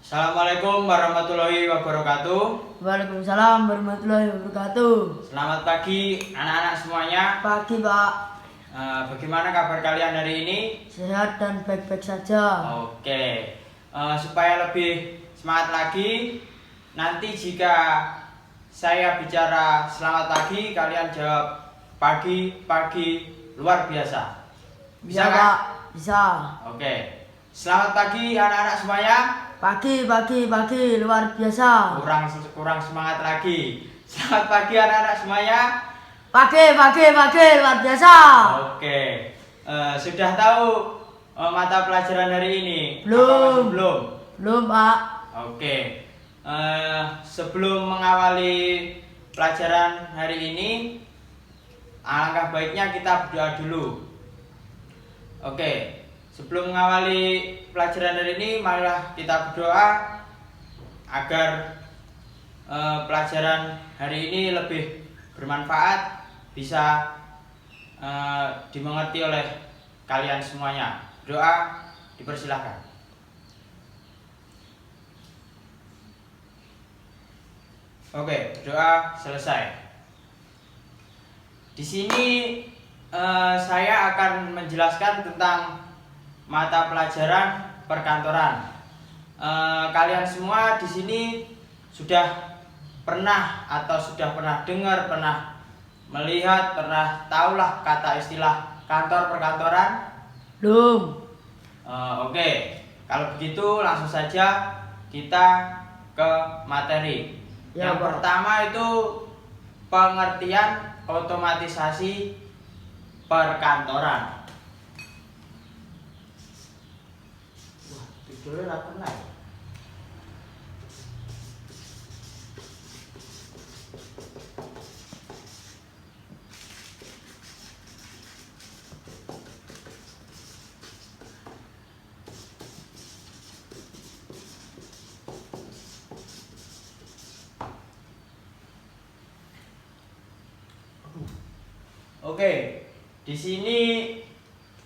Assalamualaikum warahmatullahi wabarakatuh. Waalaikumsalam warahmatullahi wabarakatuh. Selamat pagi anak-anak semuanya. Pagi, Pak. Bagaimana kabar kalian hari ini? Sehat dan baik-baik saja. Oke. Supaya lebih semangat lagi, nanti jika saya bicara selamat pagi, kalian jawab pagi luar biasa. Bisa kan? Pak. Bisa. Oke. Selamat pagi anak-anak semuanya. Pagi luar biasa. Kurang semangat lagi. Selamat pagi anak-anak semuanya. Pagi luar biasa. Oke. Sudah tahu mata pelajaran hari ini? Belum. Apa masih belum? Belum, Pak. Oke. Sebelum mengawali pelajaran hari ini, alangkah baiknya kita berdoa dulu. Oke. Sebelum mengawali pelajaran hari ini, marilah kita berdoa agar pelajaran hari ini lebih bermanfaat, bisa dimengerti oleh kalian semuanya. Doa dipersilahkan. Oke, doa selesai. Di sini saya akan menjelaskan tentang mata pelajaran perkantoran. Kalian semua di sini sudah pernah dengar, pernah melihat, pernah tahulah kata istilah kantor perkantoran? Belum. Oke. Kalau begitu langsung saja kita ke materi. Ya, Yang Pak. pertama itu pengertian otomatisasi perkantoran. Tidurnya nggak pernah. Oke, di sini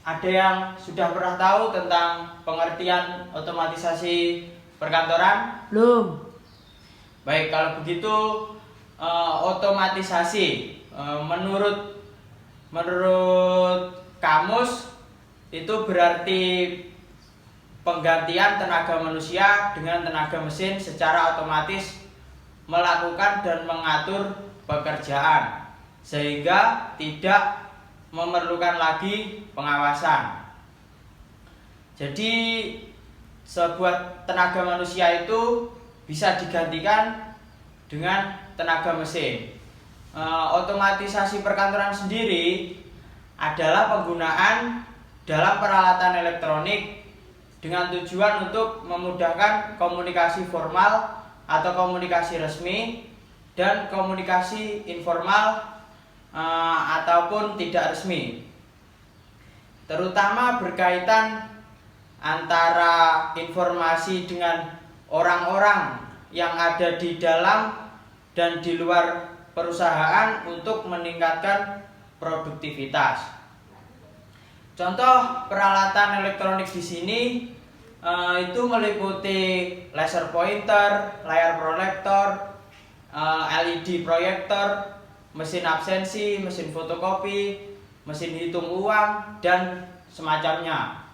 ada yang sudah pernah tahu tentang pengertian otomatisasi perkantoran? Belum. Baik, kalau begitu otomatisasi menurut kamus itu berarti penggantian tenaga manusia dengan tenaga mesin secara otomatis melakukan dan mengatur pekerjaan sehingga tidak memerlukan lagi pengawasan. Jadi sebuah tenaga manusia itu bisa digantikan dengan tenaga mesin. Otomatisasi perkantoran sendiri adalah penggunaan dalam peralatan elektronik dengan tujuan untuk memudahkan komunikasi formal atau komunikasi resmi dan komunikasi informal ataupun tidak resmi, terutama berkaitan antara informasi dengan orang-orang yang ada di dalam dan di luar perusahaan untuk meningkatkan produktivitas. Contoh peralatan elektronik di sini itu meliputi laser pointer, layar proyektor, LED proyektor, mesin absensi, mesin fotokopi, mesin hitung uang, dan semacamnya.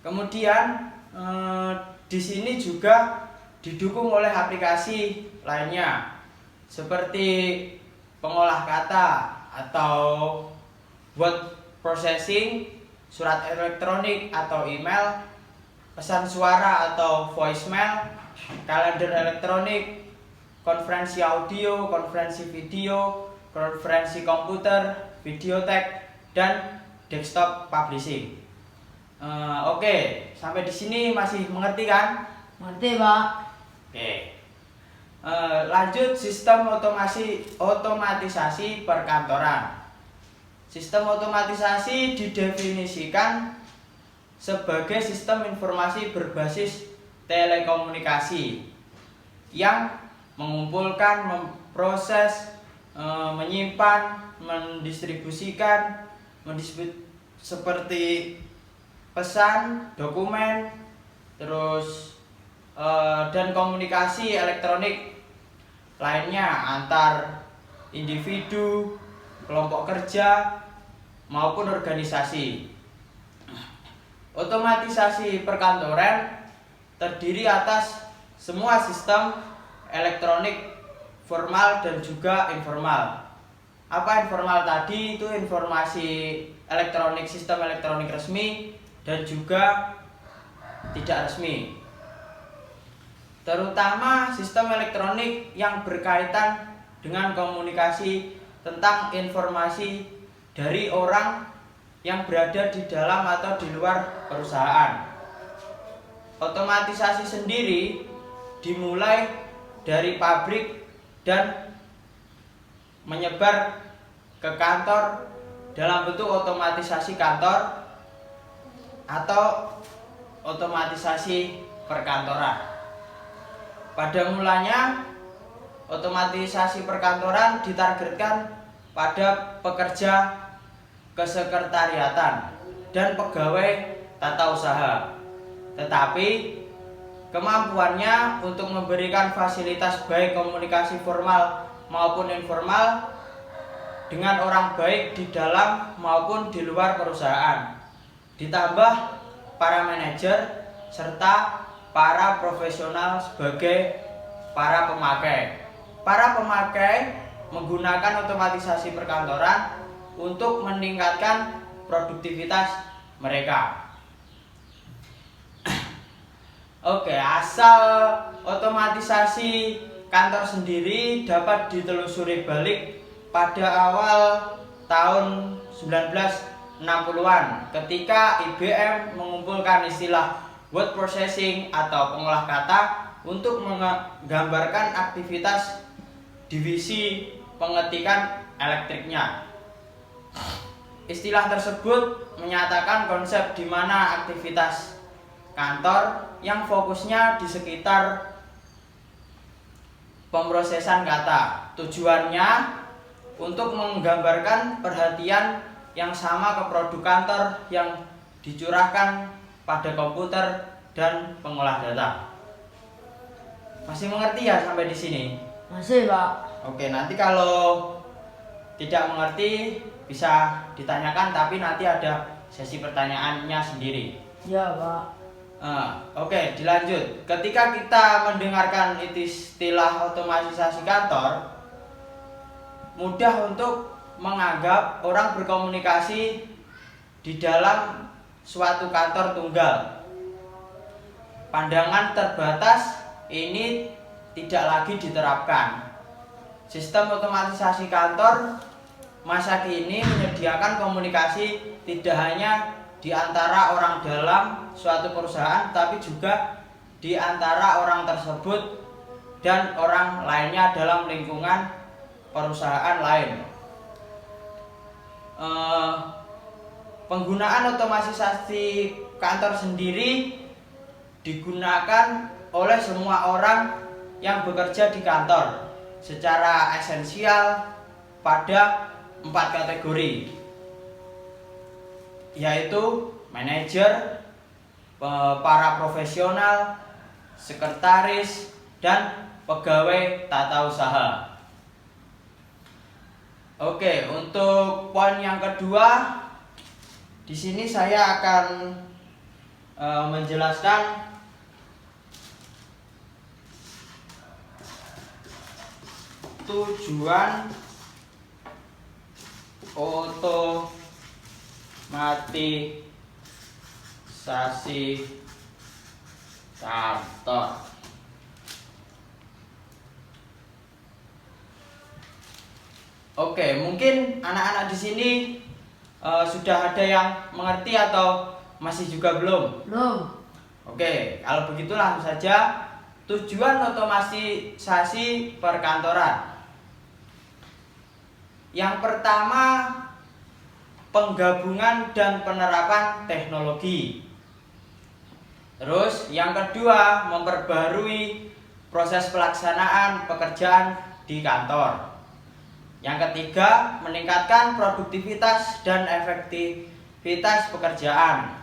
Kemudian di sini juga didukung oleh aplikasi lainnya seperti pengolah kata atau word processing, surat elektronik atau email, pesan suara atau voicemail, kalender elektronik, konferensi audio, konferensi video, konferensi komputer, videotek, dan desktop publishing. Oke, sampai di sini masih mengerti kan? Mengerti, Pak. Oke. Lanjut sistem otomatisasi perkantoran. Sistem otomatisasi didefinisikan sebagai sistem informasi berbasis telekomunikasi yang mengumpulkan, memproses, menyimpan, mendistribusikan, seperti pesan, dokumen, terus dan komunikasi elektronik lainnya antar individu, kelompok kerja maupun organisasi. Otomatisasi perkantoran terdiri atas semua sistem elektronik formal dan juga informal. Apa informal tadi? Itu informasi elektronik, sistem elektronik resmi dan juga tidak resmi. Terutama sistem elektronik yang berkaitan dengan komunikasi tentang informasi dari orang yang berada di dalam atau di luar perusahaan. Otomatisasi sendiri dimulai dari pabrik dan menyebar ke kantor dalam bentuk otomatisasi kantor atau otomatisasi perkantoran. Pada mulanya, otomatisasi perkantoran ditargetkan pada pekerja kesekretariatan dan pegawai tata usaha. Tetapi kemampuannya untuk memberikan fasilitas baik komunikasi formal maupun informal dengan orang baik di dalam maupun di luar perusahaan. Ditambah para manajer serta para profesional sebagai para pemakai. Para pemakai menggunakan otomatisasi perkantoran untuk meningkatkan produktivitas mereka. Oke, asal otomatisasi kantor sendiri dapat ditelusuri balik pada awal tahun 1960-an ketika IBM mengumpulkan istilah word processing atau pengolah kata untuk menggambarkan aktivitas divisi pengetikan elektriknya. Istilah tersebut menyatakan konsep di mana aktivitas kantor yang fokusnya di sekitar pemrosesan kata. Tujuannya untuk menggambarkan perhatian yang sama ke produk kantor yang dicurahkan pada komputer dan pengolah data. Masih mengerti ya sampai di sini? Masih, Pak. Oke, nanti kalau tidak mengerti bisa ditanyakan, tapi nanti ada sesi pertanyaannya sendiri. Ya, Pak. Oke, dilanjut. Ketika kita mendengarkan istilah otomatisasi kantor, mudah untuk menganggap orang berkomunikasi di dalam suatu kantor tunggal. Pandangan terbatas ini tidak lagi diterapkan. Sistem otomatisasi kantor masa kini menyediakan komunikasi tidak hanya di antara orang dalam suatu perusahaan, tapi juga di antara orang tersebut dan orang lainnya dalam lingkungan perusahaan lain. Penggunaan otomatisasi kantor sendiri digunakan oleh semua orang yang bekerja di kantor secara esensial pada 4 kategori, yaitu manajer, para profesional, sekretaris, dan pegawai tata usaha. Oke, untuk poin yang kedua, di sini saya akan menjelaskan tujuan otomatisasi kantor. Oke, mungkin anak-anak di sini sudah ada yang mengerti atau masih juga belum? Belum. Oke, kalau begitu langsung saja tujuan otomatisasi perkantoran. Yang pertama, penggabungan dan penerapan teknologi. Terus yang kedua, memperbarui proses pelaksanaan pekerjaan di kantor. Yang ketiga, meningkatkan produktivitas dan efektivitas pekerjaan.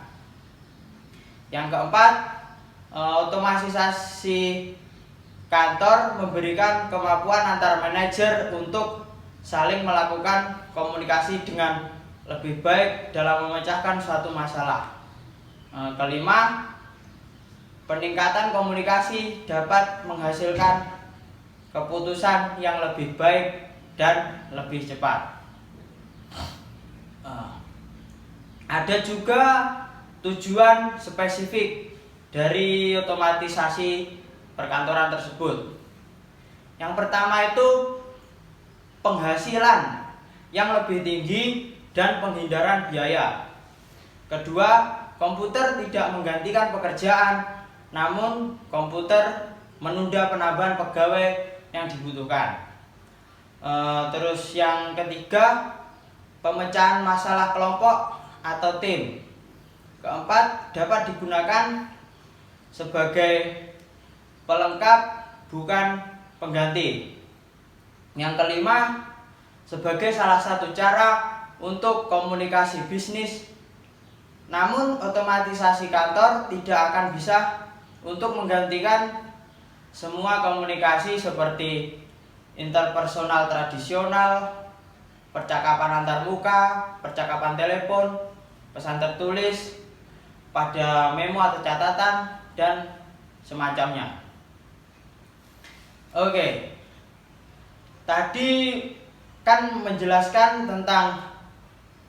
Yang keempat, otomatisasi kantor memberikan kemampuan antar manajer untuk saling melakukan komunikasi dengan lebih baik dalam memecahkan suatu masalah. Kelima, peningkatan komunikasi dapat menghasilkan keputusan yang lebih baik dan lebih cepat. Ada juga tujuan spesifik dari otomatisasi perkantoran tersebut. Yang pertama itu penghasilan yang lebih tinggi dan penghindaran biaya. Kedua, komputer tidak menggantikan pekerjaan, namun komputer menunda penambahan pegawai yang dibutuhkan. Terus yang ketiga, pemecahan masalah kelompok atau tim. Keempat, dapat digunakan sebagai pelengkap bukan pengganti. Yang kelima, sebagai salah satu cara untuk komunikasi bisnis. Namun otomatisasi kantor tidak akan bisa untuk menggantikan semua komunikasi seperti interpersonal tradisional, percakapan antar muka, percakapan telepon, pesan tertulis, pada memo atau catatan, dan semacamnya. Oke, tadi kan menjelaskan tentang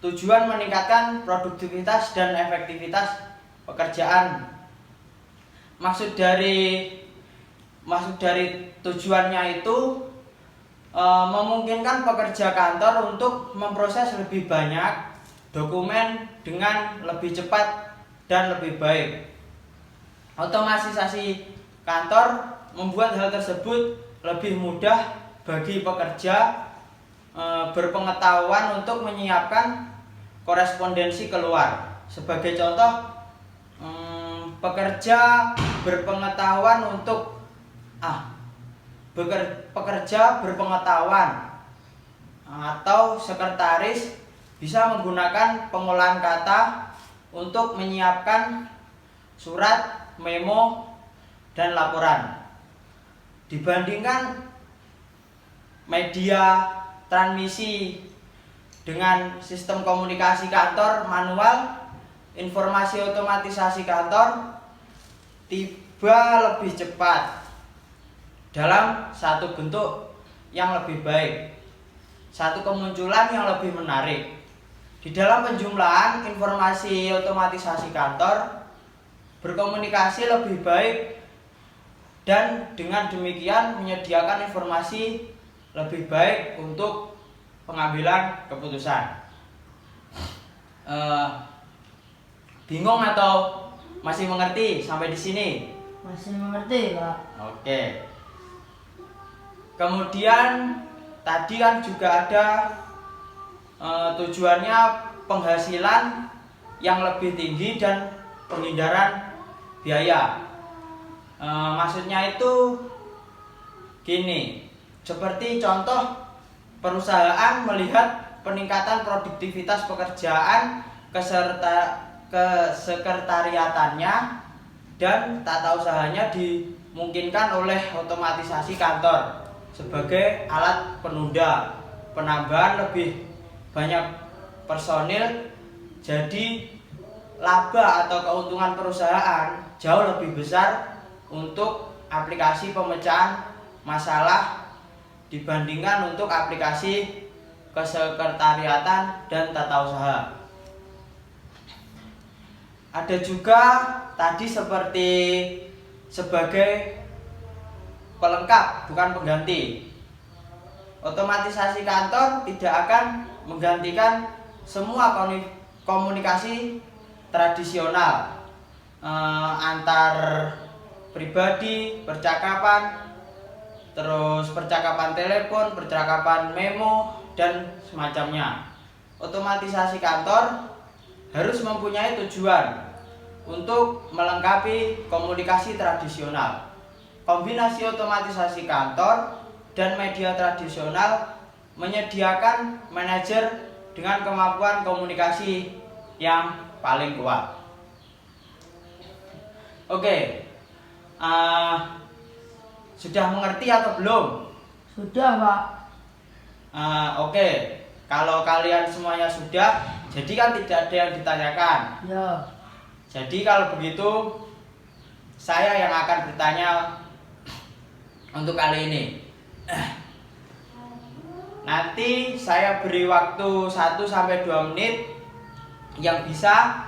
tujuan meningkatkan produktivitas dan efektivitas pekerjaan. Maksud dari tujuannya itu memungkinkan pekerja kantor untuk memproses lebih banyak dokumen dengan lebih cepat dan lebih baik. Otomatisasi kantor membuat hal tersebut lebih mudah bagi pekerja berpengetahuan untuk menyiapkan korespondensi keluar. Sebagai contoh, pekerja berpengetahuan untuk pekerja berpengetahuan atau sekretaris bisa menggunakan pengolahan kata untuk menyiapkan surat, memo, dan laporan. Dibandingkan media transmisi dengan sistem komunikasi kantor manual, informasi otomatisasi kantor tiba lebih cepat dalam satu bentuk yang lebih baik, satu kemunculan yang lebih menarik. Di dalam penjumlahan informasi otomatisasi kantor berkomunikasi lebih baik dan dengan demikian menyediakan informasi lebih baik untuk pengambilan keputusan. Bingung atau masih mengerti sampai di sini? Masih mengerti, Pak. Oke. Kemudian tadi kan juga ada tujuannya penghasilan yang lebih tinggi dan penghindaran biaya. Maksudnya itu gini, seperti contoh perusahaan melihat peningkatan produktivitas pekerjaan, kesekretariatannya, dan tata usahanya dimungkinkan oleh otomatisasi kantor sebagai alat penunda penambahan lebih banyak personil. Jadi laba atau keuntungan perusahaan jauh lebih besar untuk aplikasi pemecahan masalah dibandingkan untuk aplikasi kesekretariatan dan tata usaha. Ada juga tadi seperti sebagai pelengkap bukan pengganti. Otomatisasi kantor tidak akan menggantikan semua komunikasi tradisional antar pribadi, percakapan, terus percakapan telepon, percakapan memo, dan semacamnya. Otomatisasi kantor harus mempunyai tujuan untuk melengkapi komunikasi tradisional. Kombinasi otomatisasi kantor dan media tradisional menyediakan manajer dengan kemampuan komunikasi yang paling kuat. Oke, sudah mengerti atau belum? Sudah, Pak. Oke, kalau kalian semuanya sudah, jadi kan tidak ada yang ditanyakan. Ya. Jadi kalau begitu, saya yang akan bertanya untuk kali ini. Nanti saya beri waktu 1-2 menit. Yang bisa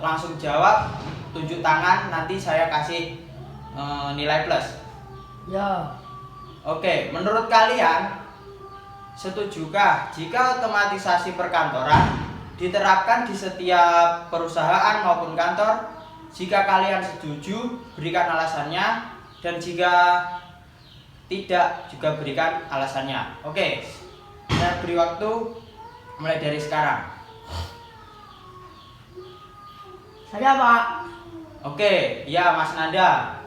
langsung jawab, tunjuk tangan, nanti saya kasih nilai plus. Ya. Oke, menurut kalian setujukah jika otomatisasi perkantoran diterapkan di setiap perusahaan maupun kantor? Jika kalian setuju, berikan alasannya, dan jika tidak, juga berikan alasannya. Oke, saya beri waktu mulai dari sekarang. Saya, Pak. Oke, ya Mas Nanda,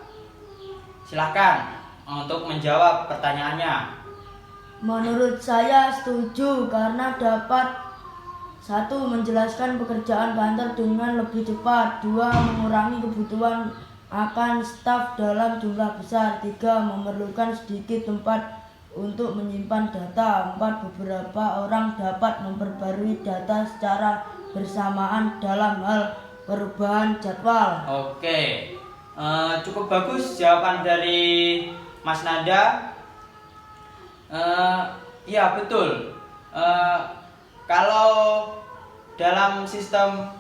silahkan untuk menjawab pertanyaannya. Menurut saya setuju karena dapat 1. Menjelaskan pekerjaan kantor dengan lebih cepat. 2. Mengurangi kebutuhan akan staf dalam jumlah besar. 3. Memerlukan sedikit tempat untuk menyimpan data. 4. Beberapa orang dapat memperbarui data secara bersamaan dalam hal perubahan jadwal. Oke, cukup bagus jawaban dari Mas Nanda. Ya betul. Kalau dalam sistem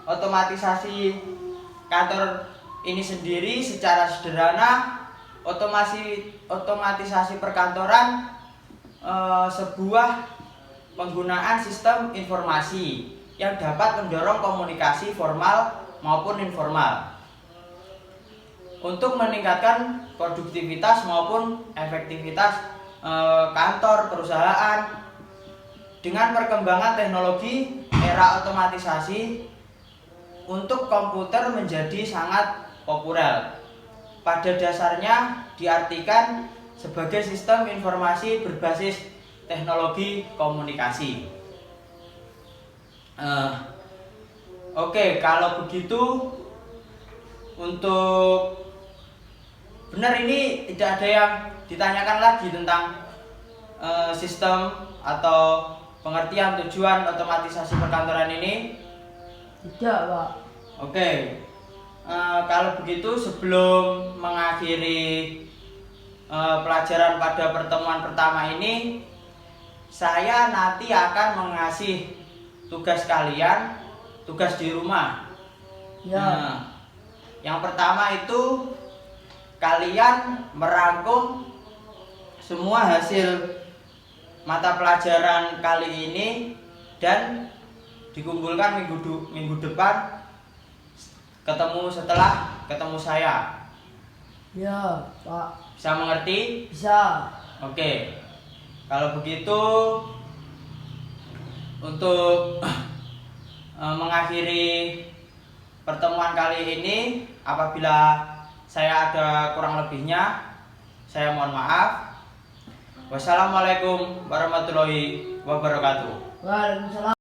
otomatisasi kantor ini sendiri, secara sederhana, otomatisasi perkantoran sebuah penggunaan sistem informasi yang dapat mendorong komunikasi formal maupun informal untuk meningkatkan produktivitas maupun efektivitas kantor, perusahaan. Dengan perkembangan teknologi era otomatisasi, untuk komputer menjadi sangat populer. Pada dasarnya diartikan sebagai sistem informasi berbasis teknologi komunikasi. Oke, kalau begitu, untuk benar ini tidak ada yang ditanyakan lagi tentang sistem atau pengertian tujuan otomatisasi perkantoran ini. Tidak, Pak. Oke, kalau begitu sebelum mengakhiri pelajaran pada pertemuan pertama ini, saya nanti akan mengasih tugas kalian, tugas di rumah. Ya. Yang pertama itu kalian merangkum semua hasil mata pelajaran kali ini dan dikumpulkan minggu depan, setelah ketemu saya. Ya, Pak. Bisa mengerti? Bisa. Oke. Kalau begitu, untuk mengakhiri pertemuan kali ini, apabila saya ada kurang lebihnya, saya mohon maaf. Wassalamualaikum warahmatullahi wabarakatuh. Waalaikumsalam.